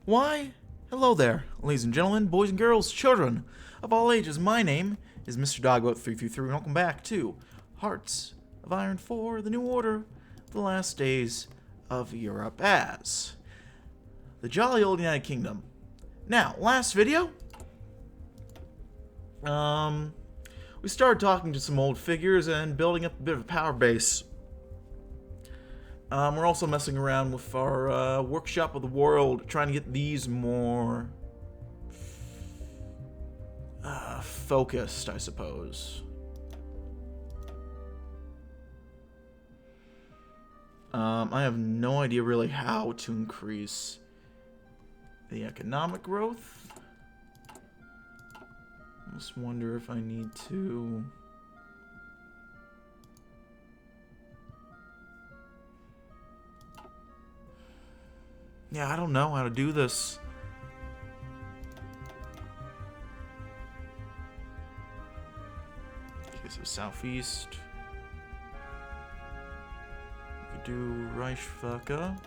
Why, hello there, ladies and gentlemen, boys and girls, children of all ages. My name is Mr. Dogboat333, and welcome back to Hearts of Iron 4, The New Order, The Last Days of Europe as the jolly old United Kingdom. Now, last video, we started talking to some old figures and building up a bit of a power base. We're also messing around with our workshop of the world, trying to get these more focused, I suppose. I have no idea really how to increase the economic growth. I just wonder if I need to... Yeah, I don't know how to do this. Okay, so southeast. We could do Reichswerke.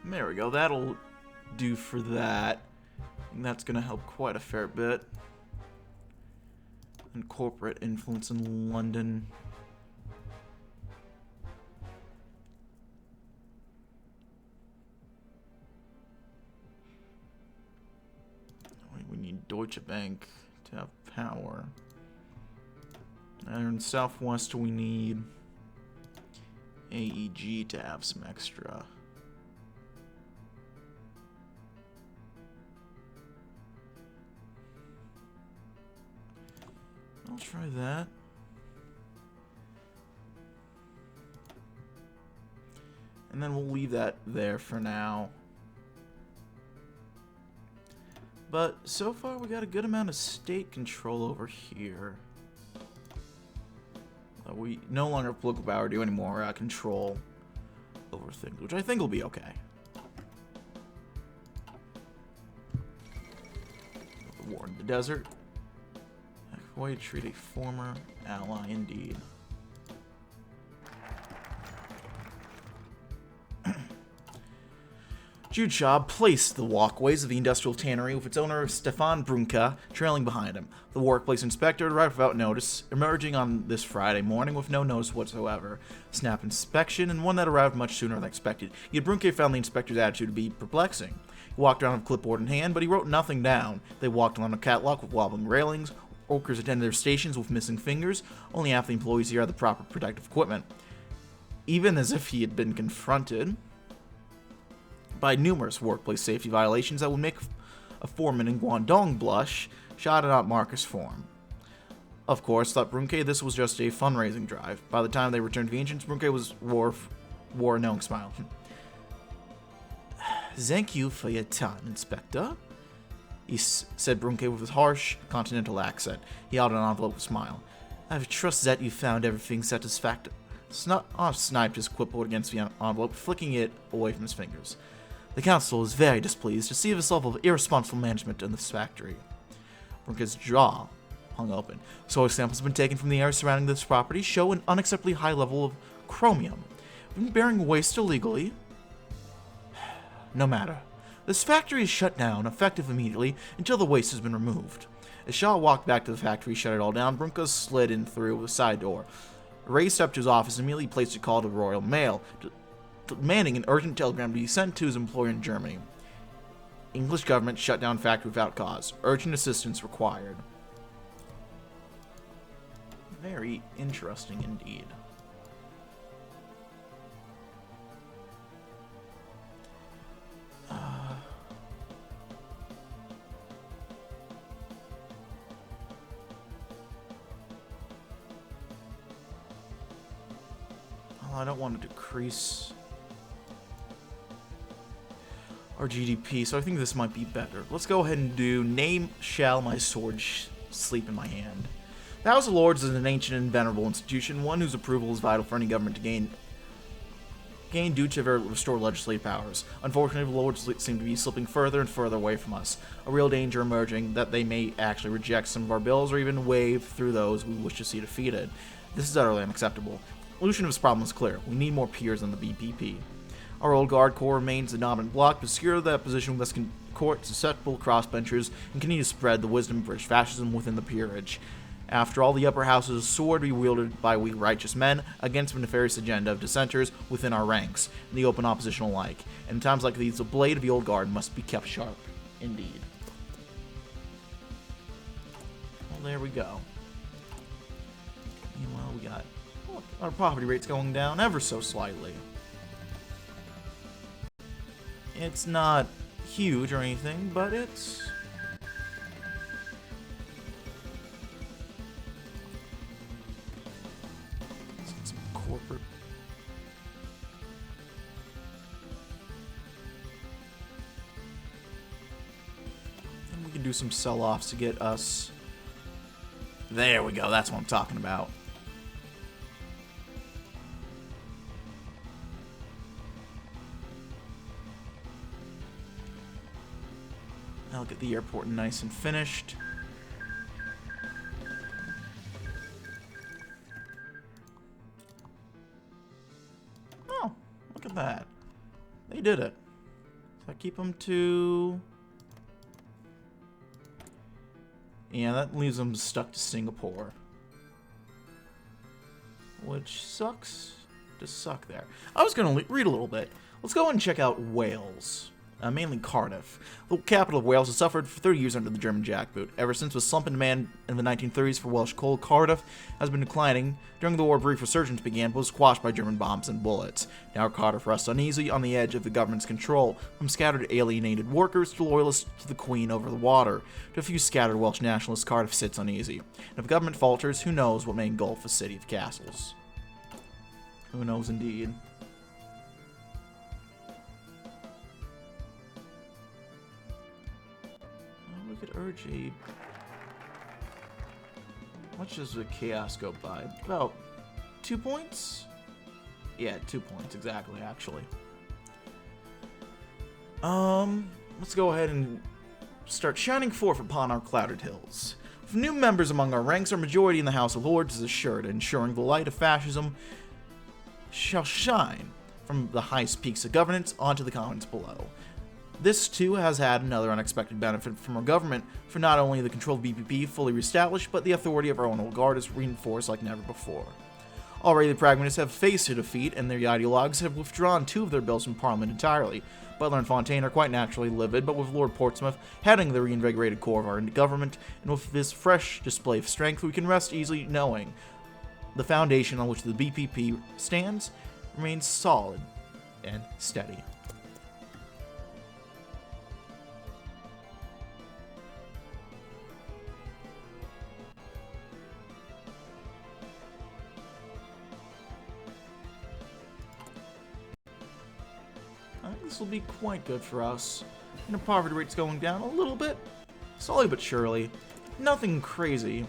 There we go, that'll do for that. And that's gonna help quite a fair bit. And corporate influence in London. We need Deutsche Bank to have power. And in Southwest we need AEG to have some extra. I'll try that. And then we'll leave that there for now. But so far we got a good amount of state control over here. We no longer have political power to do any more control over things, which I think will be okay. The war in the desert. HoI treat a former ally indeed. Jude Shaw placed the walkways of the industrial tannery with its owner Stefan Brunke trailing behind him. The workplace inspector arrived without notice, emerging on this Friday morning with no notice whatsoever. A snap inspection, and one that arrived much sooner than expected. Yet Brunke found the inspector's attitude to be perplexing. He walked around with a clipboard in hand, but he wrote nothing down. They walked along a catwalk with wobbling railings. Workers attended their stations with missing fingers. Only half the employees here had the proper protective equipment. Even as if he had been confronted by numerous workplace safety violations that would make a foreman in Guangdong blush, Shaw did not mark his form. Of course, thought Brunke, this was just a fundraising drive. By the time they returned to the engines, Brunke wore a knowing smile. Thank you for your time, Inspector, said Brunke with his harsh, continental accent. He held an envelope with a smile. I trust that you found everything satisfactory. Sniped his clipboard against the envelope, flicking it away from his fingers. The council is very displeased to see this level of irresponsible management in this factory. Brunke's jaw hung open. Soil samples have been taken from the area surrounding this property, show an unacceptably high level of chromium. Been bearing waste illegally. No matter. This factory is shut down, effective immediately, until the waste has been removed. As Shaw walked back to the factory, shut it all down, Brunke slid in through the side door. Raced up to his office and immediately placed a call to Royal Mail, demanding an urgent telegram to be sent to his employer in Germany. English government shut down factory without cause. Urgent assistance required. Very interesting indeed. I don't want to decrease our GDP, so I think this might be better. Let's go ahead and do Name Shall My Sword Sleep in My Hand. The House of Lords is an ancient and venerable institution, one whose approval is vital for any government to gain gained due to their restored legislative powers. Unfortunately, the lords seem to be slipping further and further away from us. A real danger emerging that they may actually reject some of our bills or even wave through those we wish to see defeated. This is utterly unacceptable. The solution of this problem is clear. We need more peers than the BPP. Our old guard corps remains the dominant bloc, but secure that position must court susceptible crossbenchers and continue to spread the wisdom of British fascism within the peerage. After all, the upper house's sword be wielded by we righteous men against the nefarious agenda of dissenters within our ranks, and the open opposition alike. And in times like these, the blade of the old guard must be kept sharp, indeed. Well, there we go. Meanwhile, we got our poverty rate's going down ever so slightly. It's not huge or anything, but it's... Let's get some corporate... And we can do some sell-offs to get us... There we go, that's what I'm talking about. I'll get the airport nice and finished. Oh, look at that. They did it. So I keep them to... Yeah, that leaves them stuck to Singapore. Which sucks to suck there. I was going to read a little bit. Let's go and check out Wales. Mainly Cardiff. The capital of Wales has suffered for 30 years under the German jackboot. Ever since the slump in demand in the 1930s for Welsh coal, Cardiff has been declining. During the war, a brief resurgence began, but was squashed by German bombs and bullets. Now Cardiff rests uneasy on the edge of the government's control, from scattered alienated workers to loyalists to the Queen over the water. To a few scattered Welsh nationalists, Cardiff sits uneasy. And if government falters, who knows what may engulf a city of castles. Who knows indeed. Could urge a... How much does the chaos go by? About 2 points? Yeah, 2 points, exactly, actually. Let's go ahead and start shining forth upon our clouded hills. With new members among our ranks, our majority in the House of Lords is assured, ensuring the light of fascism shall shine from the highest peaks of governance onto the commons below. This, too, has had another unexpected benefit from our government, for not only the control of BPP fully reestablished, but the authority of our own old guard is reinforced like never before. Already the pragmatists have faced a defeat, and their ideologues have withdrawn 2 of their bills from Parliament entirely. Butler and Fontaine are quite naturally livid, but with Lord Portsmouth heading the reinvigorated core of our government, and with this fresh display of strength, we can rest easily knowing the foundation on which the BPP stands remains solid and steady. This will be quite good for us. And the poverty rate's going down a little bit, slowly but surely. Nothing crazy.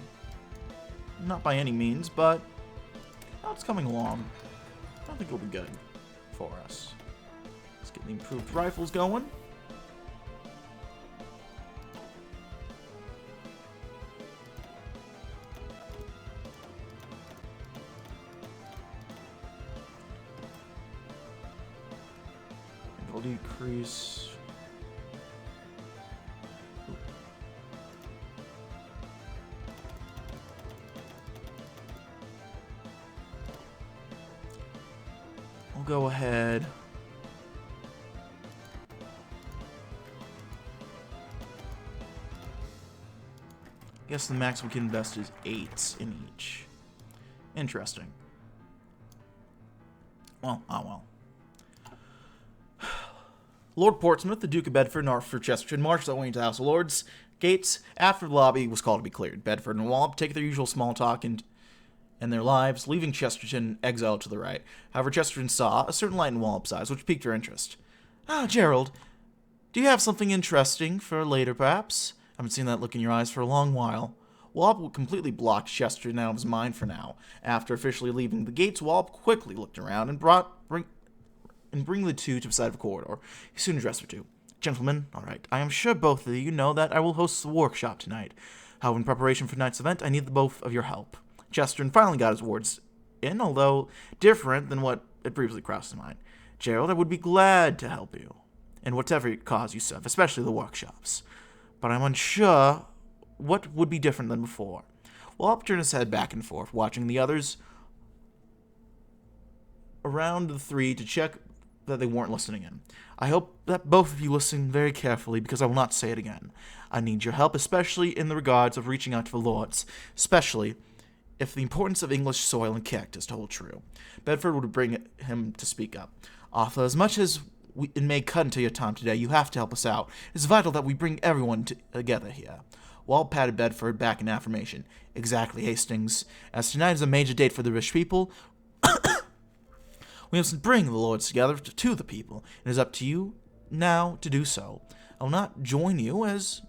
Not by any means, but it's coming along. I think it'll be good for us. Let's get the improved rifles going. Decrease. We'll go ahead. I guess the max we can invest is 8 in each. Interesting. Well, oh well. Lord Portsmouth, the Duke of Bedford, and Arthur Chesterton marched their way into the House of Lords gates after the lobby was called to be cleared. Bedford and Wallop take their usual small talk and their lives, leaving Chesterton exiled to the right. However, Chesterton saw a certain light in Wallop's eyes, which piqued her interest. "Ah, Gerald, do you have something interesting for later, perhaps? I haven't seen that look in your eyes for a long while." Wallop completely blocked Chesterton out of his mind for now. After officially leaving the gates, Wallop quickly looked around and and bring the two to the side of a corridor. He soon addressed the two. Gentlemen, all right, I am sure both of you know that I will host the workshop tonight. However, in preparation for tonight's event, I need the both of your help. Chesterton finally got his words in, although different than what had previously crossed his mind. Gerald, I would be glad to help you in whatever cause you serve, especially the workshops. But I'm unsure what would be different than before. Wallop turned his head back and forth, watching the others around the three to check that they weren't listening in. I hope that both of you listen very carefully, because I will not say it again. I need your help, especially in the regards of reaching out to the lords, especially if the importance of English soil and characters to hold true. Bedford would bring him to speak up. Arthur, as much as it may cut into your time today, you have to help us out. It's vital that we bring everyone together here. Walt patted Bedford back in affirmation. Exactly, Hastings. As tonight is a major date for the rich people, we must bring the lords together to the people. It is up to you now to do so. I will not join you, as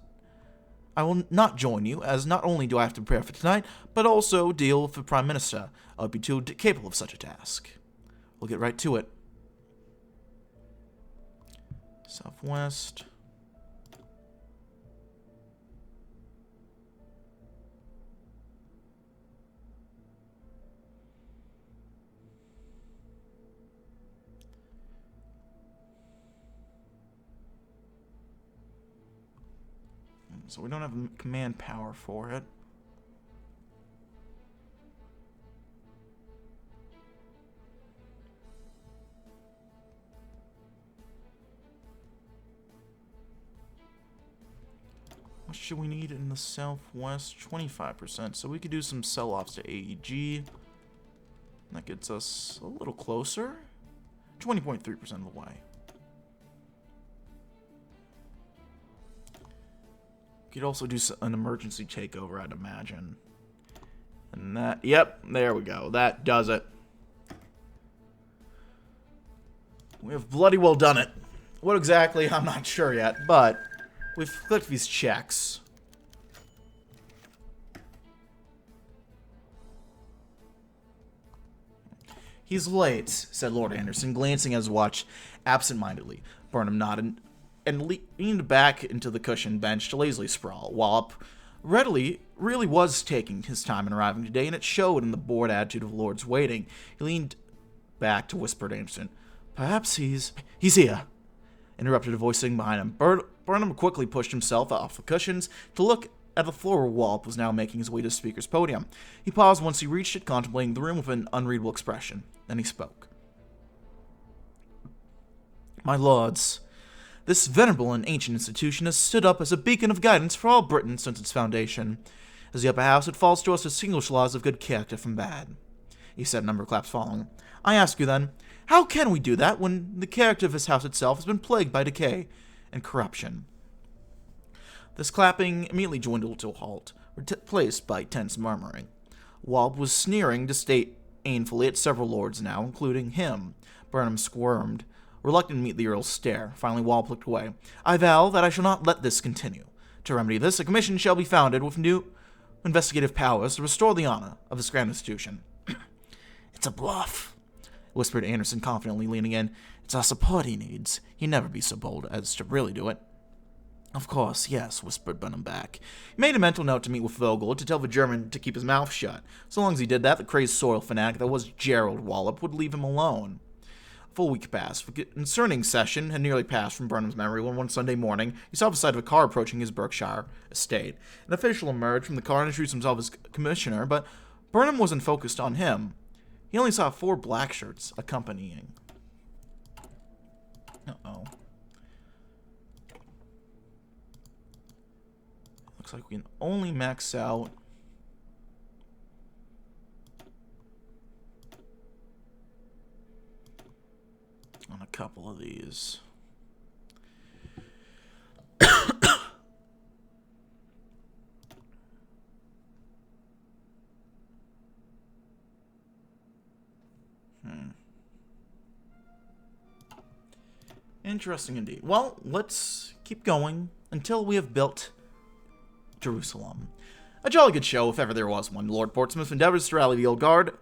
not only do I have to prepare for tonight, but also deal with the Prime Minister. I would be too capable of such a task. We'll get right to it. Southwest. So we don't have command power for it. What should we need in the Southwest? 25%. So we could do some sell-offs to AEG. That gets us a little closer. 20.3% of the way. Could also do an emergency takeover, I'd imagine. And that, yep, there we go. That does it. We have bloody well done it. What exactly, I'm not sure yet, but we've clicked these checks. He's late, said Lord Anderson, glancing at his watch absent-mindedly. Burnham nodded and leaned back into the cushioned bench to lazily sprawl. Wallop really was taking his time in arriving today, and it showed in the bored attitude of Lord's waiting. He leaned back to whisper to Anderson. Perhaps he's here, interrupted a voice sitting behind him. Burnham quickly pushed himself off the cushions to look at the floor where Wallop was now making his way to the speaker's podium. He paused once he reached it, contemplating the room with an unreadable expression. Then he spoke. My lords, this venerable and ancient institution has stood up as a beacon of guidance for all Britain since its foundation. As the upper house, it falls to us to distinguish laws of good character from bad. He said, a number of claps following. I ask you then, how can we do that when the character of this house itself has been plagued by decay and corruption? This clapping immediately dwindled to a halt, replaced by tense murmuring. Wallop was sneering disdainfully at several lords now, including him. Burnham squirmed, reluctant to meet the Earl's stare. Finally, Wallop looked away. I vow that I shall not let this continue. To remedy this, a commission shall be founded with new investigative powers to restore the honor of this grand institution. It's a bluff, whispered Anderson confidently, leaning in. It's our support he needs. He'd never be so bold as to really do it. Of course, yes, whispered Burnham back. He made a mental note to meet with Vogel to tell the German to keep his mouth shut. So long as he did that, the crazed soil fanatic that was Gerald Wallop would leave him alone. A full week passed. The concerning session had nearly passed from Burnham's memory when one Sunday morning he saw the sight of a car approaching his Berkshire estate. An official emerged from the car and introduced himself as commissioner, but Burnham wasn't focused on him. He only saw 4 black shirts accompanying. Uh-oh. Looks like we can only max out on a couple of these. Interesting indeed. Well, let's keep going until we have built Jerusalem. A jolly good show, if ever there was one. Lord Portsmouth endeavors to rally the old guard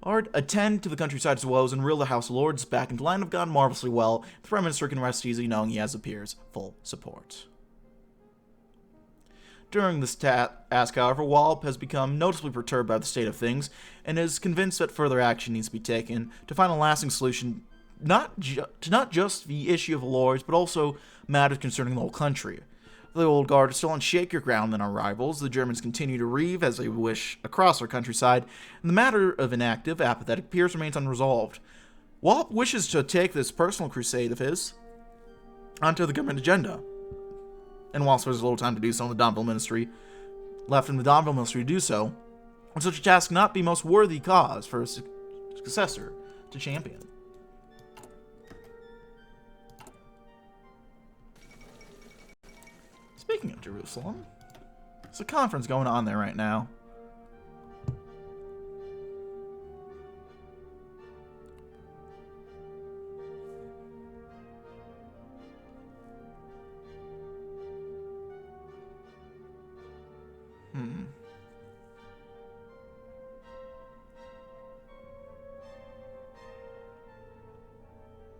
Art attend to the countryside's woes and reel the House of Lords back into the land of God marvelously well. The Prime Minister can rest easy knowing he has the peers' full support. During this task, however, Wallop has become noticeably perturbed by the state of things and is convinced that further action needs to be taken to find a lasting solution to not just the issue of the Lords, but also matters concerning the whole country. The Old Guard is still on shakier ground than our rivals. The Germans continue to reeve as they wish across our countryside, and the matter of inactive, apathetic peers remains unresolved. Wallop wishes to take this personal crusade of his onto the government agenda. And whilst there's little time to do so in the Donville Ministry, left in the Donville Ministry to do so, would such a task not be most worthy cause for a successor to champion? Speaking of Jerusalem, there's a conference going on there right now.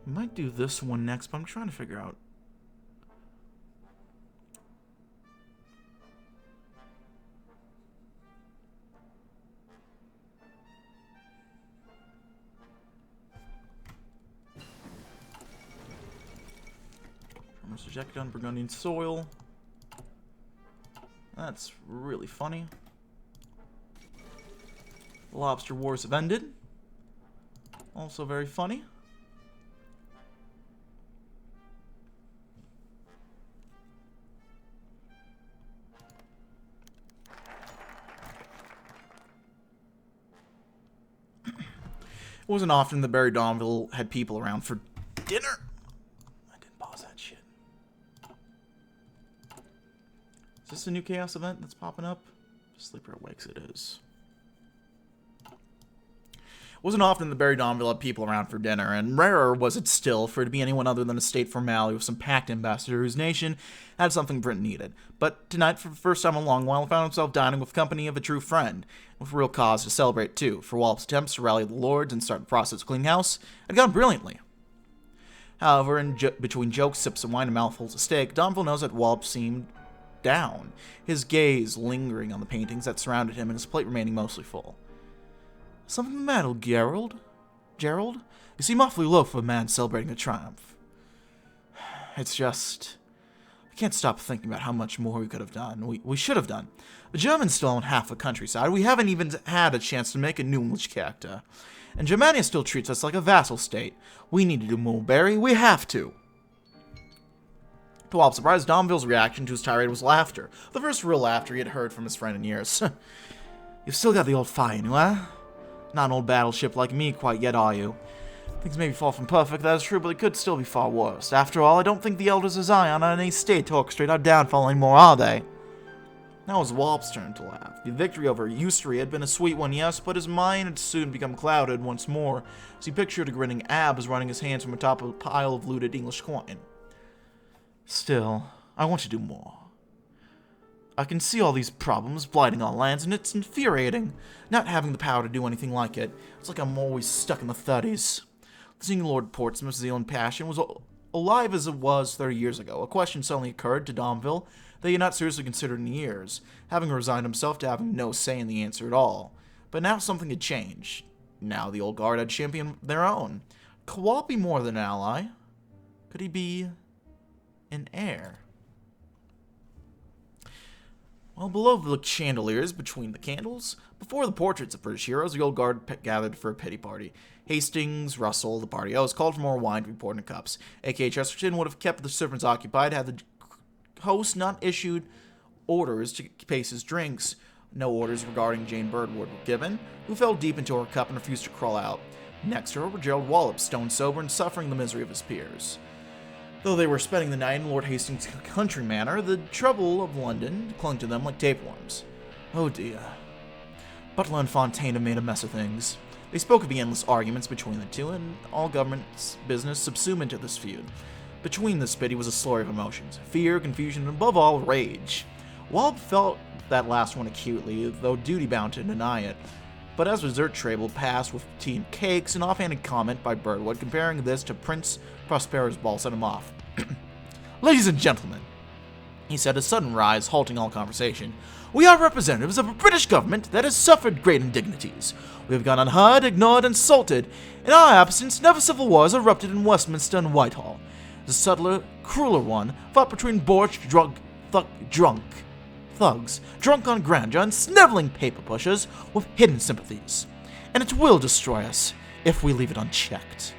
Might do this one next, but I'm trying to figure out. Tremors ejected on Burgundian soil. That's really funny. The lobster wars have ended. Also very funny. It wasn't often that Barry Donville had people around for dinner. I didn't pause that shit. Is this a new chaos event that's popping up? Sleeper Awakes it is. It wasn't often that Barry Donville had people around for dinner, and rarer was it still for it to be anyone other than a state formality with some packed ambassador whose nation had something Britain needed. But tonight, for the first time in a long while, he found himself dining with company of a true friend, with real cause to celebrate too, for Wallop's attempts to rally the lords and start the process of cleaning house had gone brilliantly. However, between jokes, sips of wine, and mouthfuls of steak, Donville knows that Wallop seemed down, his gaze lingering on the paintings that surrounded him and his plate remaining mostly full. Something the matter, Gerald? Gerald? You seem awfully low for a man celebrating a triumph. It's just... I can't stop thinking about how much more we could have done. We should have done. The Germans still own half the countryside. We haven't even had a chance to make a new English character. And Germania still treats us like a vassal state. We need to do more, Barry. We have to. To Wallop's surprise, Donville's reaction to his tirade was laughter. The first real laughter he had heard from his friend in years. You've still got the old fire in you, eh? Not an old battleship like me quite yet, are you? Things may be far from perfect, that is true, but it could still be far worse. After all, I don't think the elders of Zion are in any state to orchestrate our downfall anymore, are they? Now it was Wallop's turn to laugh. The victory over Ustria had been a sweet one, yes, but his mind had soon become clouded once more, as he pictured a grinning Abs running his hands from atop of a pile of looted English coin. Still, I want to do more. I can see all these problems blighting our lands, and it's infuriating, not having the power to do anything like it. It's like I'm always stuck in the 30s. Seeing Lord Portsmouth's zeal and passion was alive as it was 30 years ago. A question suddenly occurred to Donville that he had not seriously considered in years, having resigned himself to having no say in the answer at all. But now something had changed. Now the old guard had championed their own. Could Wallop be more than an ally? Could he be an heir? Well, below the chandeliers, between the candles, before the portraits of British heroes, the old guard gathered for a pity party. Hastings, Russell, the party host, called for more wine to be poured in cups. A.K. Chesterton would have kept the servants occupied had the host not issued orders to pace his drinks. No orders regarding Jane Birdwood were given, who fell deep into her cup and refused to crawl out. Next to her were Gerald Wallop, stone sober and suffering the misery of his peers. Though they were spending the night in Lord Hastings' country manor, the trouble of London clung to them like tapeworms. Oh dear. Butler and Fontaine have made a mess of things. They spoke of the endless arguments between the two, and all government's business subsumed into this feud. Between this pity was a slurry of emotions, fear, confusion, and above all, rage. Wallop felt that last one acutely, though duty-bound to deny it. But as the dessert tray will pass with tea and cakes, an offhanded comment by Birdwood comparing this to Prince Prospero's ball set him off. Ladies and gentlemen, he said, a sudden rise halting all conversation. We are representatives of a British government that has suffered great indignities. We have gone unheard, ignored, insulted. In our absence, never civil wars erupted in Westminster and Whitehall. The subtler, crueler one fought between borched, thugs, drunk on grandeur, and sniveling paper pushers with hidden sympathies. And it will destroy us if we leave it unchecked.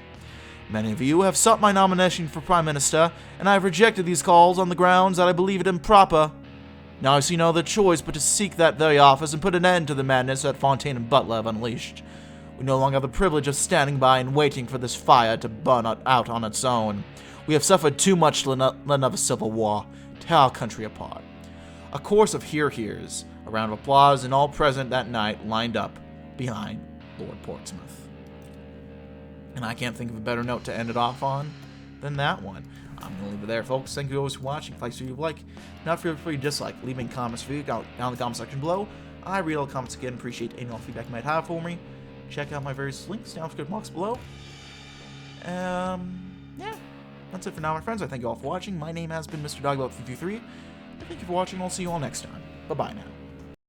Many of you have sought my nomination for Prime Minister, and I have rejected these calls on the grounds that I believe it improper. Now I see no other choice but to seek that very office and put an end to the madness that Fontaine and Butler have unleashed. We no longer have the privilege of standing by and waiting for this fire to burn out on its own. We have suffered too much to let another civil war tear our country apart. A chorus of hear-hears, a round of applause, and all present that night lined up behind Lord Portsmouth. And I can't think of a better note to end it off on than that one. I'm going to leave it there, folks. Thank you always for watching. If you like what you like, not feel free to dislike. Leaving comments for you down in the comment section below. I read all the comments again. Appreciate any all feedback you might have for me. Check out my various links down in the description box below. Yeah, that's it for now, my friends. I thank you all for watching. My name has been Mr. DB333. Thank you for watching. I'll see you all next time. Bye-bye now.